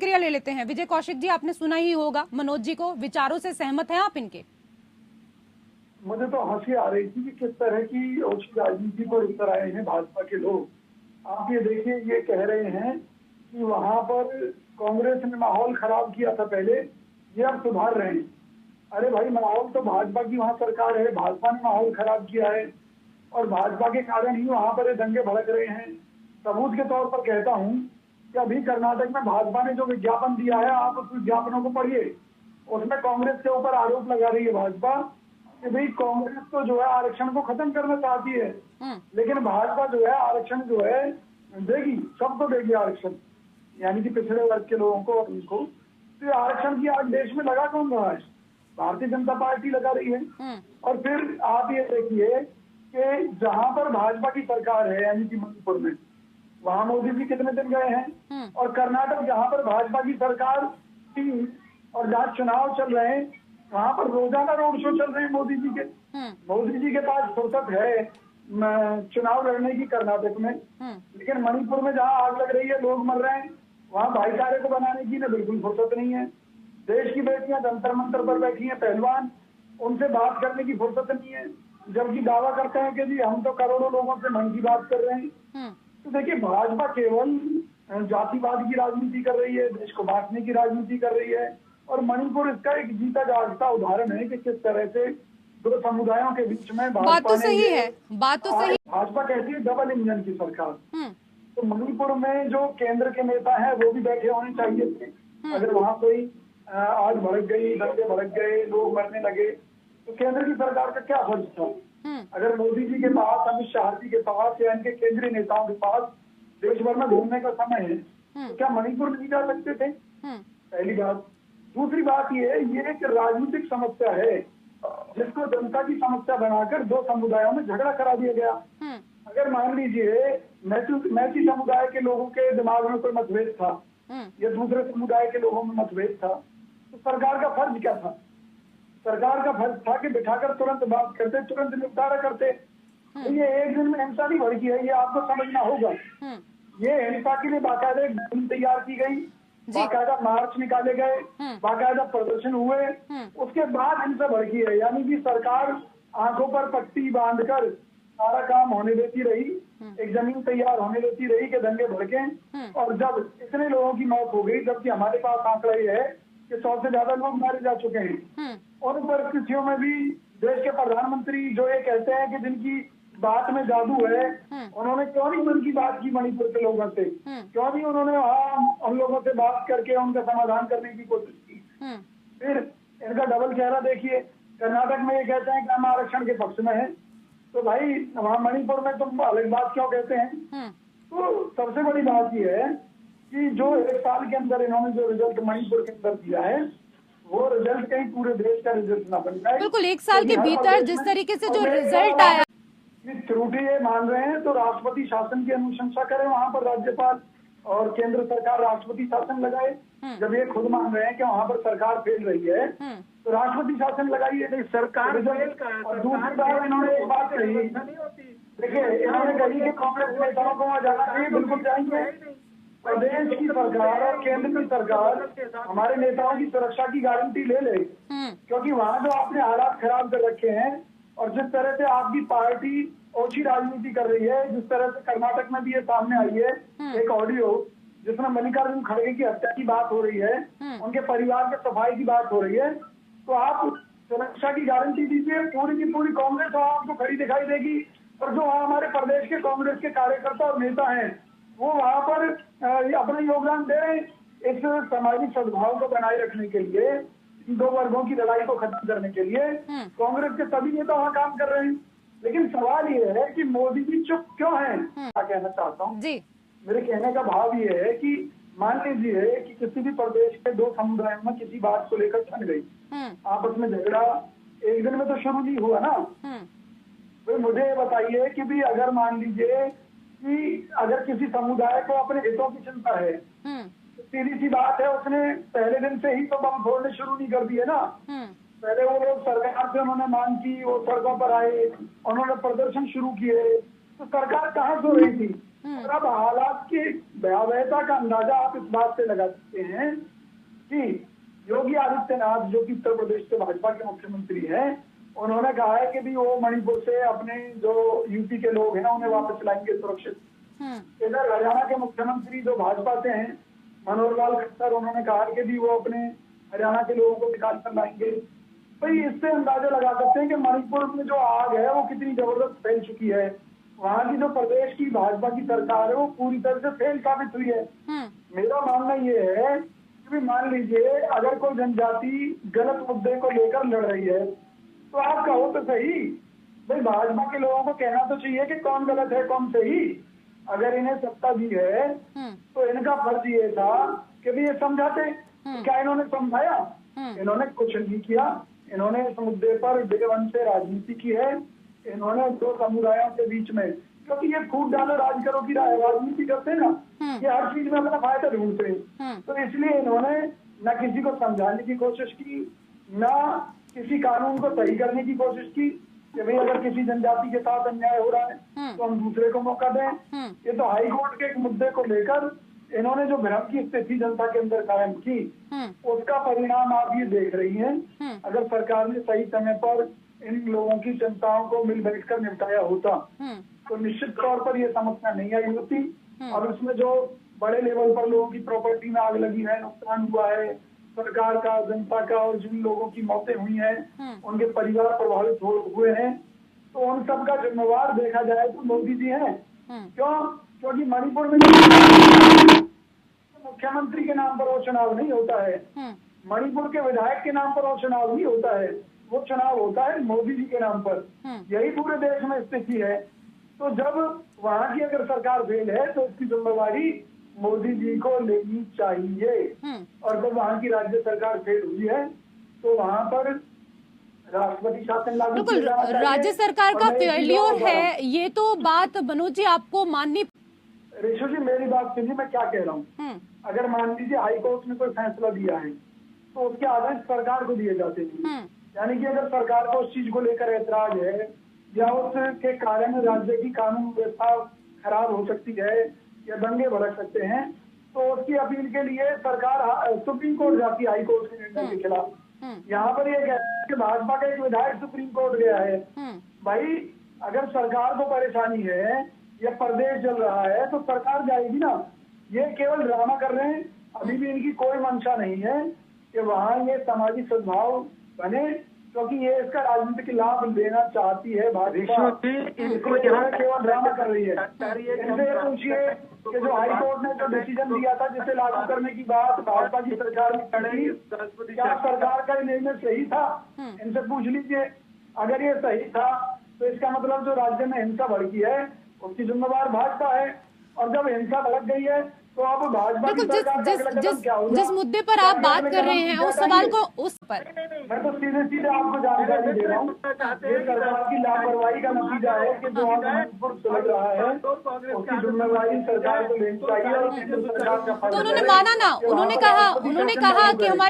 क्रिया ले लेते हैं। विजय कौशिक जी, आपने सुना ही होगा मनोज जी को, विचारों से सहमत हैं आप इनके? मुझे तो हंसी आ रही थी कि किस तरह की ओछी राजनीति पर उतर आए हैं भाजपा के लोग। आप ये देखिए, ये कह रहे हैं कि वहां पर कांग्रेस ने माहौल खराब किया था पहले, ये अब सुधार रहे हैं। अरे भाई, माहौल तो भाजपा की वहां सरकार है, भाजपा ने माहौल खराब किया है और भाजपा के कारण ही वहां पर ये दंगे भड़क रहे हैं। सबूत के तौर पर कहता हूं कि अभी कर्नाटक में भाजपा ने जो विज्ञापन दिया है, आप उस विज्ञापनों को पढ़िए। उसमें कांग्रेस के ऊपर आरोप लगा रही है भाजपा कि भाई कांग्रेस तो जो है आरक्षण को खत्म करना चाहती है, लेकिन भाजपा जो है आरक्षण जो है देगी, सबको देगी आरक्षण, यानी कि पिछड़े वर्ग के लोगों को और इनको। तो ये आरक्षण की आज देश में लगा कौन रहा है? भारतीय जनता पार्टी लगा रही है। और फिर आप ये देखिए कि जहां पर भाजपा की सरकार है, यानी कि मणिपुर में, वहां मोदी जी कितने दिन गए हैं। और कर्नाटक जहां पर भाजपा की सरकार थी और जहाँ चुनाव चल रहे हैं, वहां पर रोजाना रोड शो चल रहे हैं मोदी जी के। मोदी जी के पास फुर्सत है चुनाव लड़ने की कर्नाटक में, लेकिन मणिपुर में जहाँ आग लग रही है, लोग मर रहे हैं, वहाँ भाईचारे को बनाने की ना बिल्कुल फुर्सत नहीं है। देश की बेटियां जंतर मंतर पर बैठी हैं, पहलवान, उनसे बात करने की फुर्सत नहीं है, जबकि दावा करते हैं कि जी हम तो करोड़ों लोगों से मन की बात कर रहे हैं। तो देखिए, भाजपा केवल जातिवाद की राजनीति कर रही है, देश को बांटने की राजनीति कर रही है। और मणिपुर इसका एक जीता जागता उदाहरण है कि किस तरह से दो समुदायों के बीच में बात तो सही है, बात तो सही। भाजपा कहती है डबल इंजन की सरकार। तो मणिपुर में जो केंद्र के नेता हैं वो भी बैठे होने चाहिए थे। अगर वहाँ कोई आग भड़क गई, दंगे भड़क गए, लोग मरने लगे, तो केंद्र की सरकार का क्या फर्ज था? अगर मोदी जी के पास, अमित शाह जी के पास या इनके केंद्रीय नेताओं के पास देश भर में घूमने का समय है, तो क्या मणिपुर नहीं जा सकते थे? पहली बात। दूसरी बात ये एक राजनीतिक समस्या है जिसको जनता की समस्या बनाकर दो समुदायों में झगड़ा करा दिया गया। अगर मान लीजिए मैती समुदाय के लोगों के दिमाग में कोई मतभेद था या दूसरे समुदाय के लोगों में मतभेद था, तो सरकार का फर्ज क्या था? सरकार का फर्ज था कि बिठाकर तुरंत बात करते, तुरंत निपटारा करते। ये एक दिन में हिंसा नहीं भड़की है, ये आपको समझना होगा। ये हिंसा के लिए बाकायदा एक टीम तैयार की गई, बाकायदा मार्च निकाले गए, बाकायदा प्रदर्शन हुए, उसके बाद हिंसा भड़की है। यानी कि सरकार आंखों पर पट्टी बांधकर सारा काम होने देती रही, एक जमीन तैयार होने देती रही कि दंगे भड़के। और जब इतने लोगों की मौत हो गई, जबकि हमारे पास आंकड़ा ये है कि 100 से ज्यादा लोग मारे जा चुके हैं, उन परिस्थितियों में भी देश के प्रधानमंत्री जो ये कहते हैं कि जिनकी बात में जादू है, उन्होंने क्यों नहीं मन की बात की मणिपुर के लोगों से? क्यों नहीं उन्होंने वहाँ उन लोगों से बात करके उनका समाधान करने की कोशिश की? फिर इनका डबल चेहरा देखिए। कर्नाटक में ये कहते हैं कि हम आरक्षण के पक्ष में है, तो भाई वहाँ मणिपुर में तुम अलग बात क्यों कहते हैं? तो सबसे बड़ी बात यह है कि जो एक साल के अंदर इन्होंने जो रिजल्ट मणिपुर के अंदर दिया है, वो रिजल्ट कहीं पूरे देश का रिजल्ट ना बन जाए। बिल्कुल, एक साल के भीतर जिस तरीके से जो रिजल्ट आया, त्रुटि ये मान रहे हैं तो राष्ट्रपति शासन की अनुशंसा करें, वहाँ पर राज्यपाल और केंद्र सरकार राष्ट्रपति शासन लगाए। जब ये खुद मान रहे हैं कि वहाँ पर सरकार फेल रही है, तो राष्ट्रपति शासन लगाइए। सरकार और दूसरी बात इन्होंने एक बात कही, देखिए इन्होंने कही कि कांग्रेस नेताओं को वहाँ जाना चाहिए, बिल्कुल जाएंगे। प्रदेश की सरकार और केंद्र की सरकार हमारे नेताओं की सुरक्षा की गारंटी ले ले, क्योंकि वहाँ जो आपने हालात खराब कर रखे हैं और जिस तरह से आपकी पार्टी ओछी राजनीति कर रही है, जिस तरह से कर्नाटक में भी ये सामने आई है एक ऑडियो जिसमें मल्लिकार्जुन खड़गे की हत्या की बात हो रही है, उनके परिवार के सफाई की बात हो रही है, तो आप सुरक्षा की गारंटी दीजिए। पूरी की पूरी कांग्रेस आपको खड़ी दिखाई देगी, और जो हमारे प्रदेश के कांग्रेस के कार्यकर्ता और नेता हैं वो वहाँ पर अपना योगदान दे रहे हैं इस सामाजिक सद्भाव को बनाए रखने के लिए, दो वर्गों की लड़ाई को खत्म करने के लिए कांग्रेस के सभी नेता वहाँ काम कर रहे हैं। लेकिन सवाल ये है कि मोदी जी चुप क्यों हैं? क्या कहना चाहता हूँ, मेरे कहने का भाव ये है कि मान लीजिए कि किसी भी प्रदेश के दो समुदायों में किसी बात को लेकर छन गई, आपस में झगड़ा एक दिन में तो शुरू नहीं हुआ ना। तो मुझे ये बताइए कि भी अगर मान लीजिए कि अगर किसी समुदाय को अपने हितों की चिंता है, तो सीधी सी बात है उसने पहले दिन से ही तो बम फोड़ने शुरू नहीं कर दिए ना। पहले वो लोग सरकार से उन्होंने मांग की, वो सड़कों पर आए, उन्होंने प्रदर्शन शुरू किए, तो सरकार कहाँ सो रही थी। और अब हालात की भयावहता का अंदाजा आप इस बात से लगा सकते हैं कि योगी आदित्यनाथ, जो कि उत्तर प्रदेश के भाजपा के मुख्यमंत्री हैं, उन्होंने कहा है कि भी वो मणिपुर से अपने जो यूपी के लोग हैं उन्हें वापस लाएंगे सुरक्षित। इधर हरियाणा के मुख्यमंत्री जो भाजपा से हैं, मनोहर लाल खट्टर, उन्होंने कहा कि भी वो अपने हरियाणा के लोगों को निकाल कर लाएंगे। भाई इससे अंदाजा लगा सकते हैं कि मणिपुर में जो आग है वो कितनी जबरदस्त फैल चुकी है। वहाँ की जो प्रदेश की भाजपा की सरकार है वो पूरी तरह से फेल साबित हुई है। मेरा मानना ये है कि मान लीजिए अगर कोई जनजाति गलत मुद्दे को लेकर लड़ रही है तो आप कहो तो सही, भाई भाजपा के लोगों को कहना तो चाहिए कि कौन गलत है कौन सही। अगर इन्हें सत्ता दी है तो इनका फर्ज ये था कि भी ये समझाते। क्या इन्होंने समझाया? इन्होंने कुछ नहीं किया। इन्होंने इस मुद्दे पर डे वन से राजनीति की है। इन्होंने दो समुदायों के बीच में, क्योंकि ये फूट डालो राज करो की राजनीति करते हैं ना, ये हर चीज में अपना फायदा ढूंढते हैं। तो इसलिए इन्होंने न किसी को समझाने की कोशिश की, न किसी कानून को सही करने की कोशिश की कि भाई अगर किसी जनजाति के साथ अन्याय हो रहा है तो हम दूसरे को मौका दें। ये तो हाई कोर्ट के एक मुद्दे को लेकर इन्होंने जो भ्रम की स्थिति जनता के अंदर कायम की, उसका परिणाम आप ये देख रही हैं। अगर सरकार ने सही समय पर इन लोगों की चिंताओं को मिल बैठकर निपटाया होता तो निश्चित तौर पर ये समस्या नहीं आई होती। और उसमें जो बड़े लेवल पर लोगों की प्रॉपर्टी में आग लगी है, नुकसान हुआ है सरकार का, जनता का, और जिन लोगों की मौतें हुई हैं, उनके परिवार प्रभावित हुए हैं, तो उन सब का जिम्मेवार देखा जाए तो मोदी जी हैं। क्यों? क्योंकि मणिपुर में मुख्यमंत्री के नाम पर वो चुनाव नहीं होता है, मणिपुर के विधायक के नाम पर वो चुनाव नहीं होता है, वो चुनाव होता है मोदी जी के नाम पर। यही पूरे देश में स्थिति है। तो जब वहाँ की अगर सरकार फेल है तो इसकी जिम्मेवारी मोदी जी को लेनी चाहिए। और जब वहाँ की राज्य सरकार फेल हुई है तो वहाँ पर राष्ट्रपति शासन लागू बिल्कुल राज्य सरकार का फेल्योर है, ये तो बात मनोज जी आपको माननी। रेशो जी मेरी बात सुनिए, मैं क्या कह रहा हूँ। अगर मान लीजिए हाई कोर्ट ने कोई फैसला दिया है तो उसके आदेश सरकार को दिए जाते हैं। यानी कि अगर सरकार को उस चीज को लेकर ऐतराज है या उसके कारण राज्य की कानून व्यवस्था खराब हो सकती है या दंगे भड़क सकते हैं तो उसकी अपील के लिए सरकार सुप्रीम कोर्ट जाती है हाई कोर्ट के निर्णय के खिलाफ। यहाँ पर यह कहते हैं कि भाजपा का एक विधायक सुप्रीम कोर्ट गया है। भाई अगर सरकार को परेशानी है या प्रदेश चल रहा है तो सरकार जाएगी ना। ये केवल ड्रामा कर रहे हैं। अभी भी इनकी कोई मंशा नहीं है कि वहाँ ये सामाजिक सद्भाव बने, क्योंकि ये इसका राजनीतिक लाभ लेना चाहती है भाजपा। केवल ड्रामा कर रही है। इनसे ये पूछिए कि जो हाई कोर्ट ने जो डिसीजन दिया था जिसे लागू करने की बात भाजपा की सरकार ने करी, क्या सरकार का निर्णय सही था? इनसे पूछ लीजिए। अगर ये सही था तो इसका मतलब जो राज्य में हिंसा भड़की है उसकी जिम्मेवार भाजपा है। और जब हिंसा भड़क गई है तो अब भाजपा की सरकार का अगला कदम क्या होगा? जिस मुद्दे पर आप बात कर रहे हैं उस सवाल को उस पर मैं तो सीधे सीधे आपको जानकारी दे रहा हूँ। ये सरकार की लापरवाही का नतीजा है कि जो आज मणिपुर सुलझ रहा है उसकी जिम्मेवारी सरकार को लेनी चाहिए और केंद्र सरकार का फर्ज है। तो उन्होंने माना ना, उन्होंने कहा कि हमारे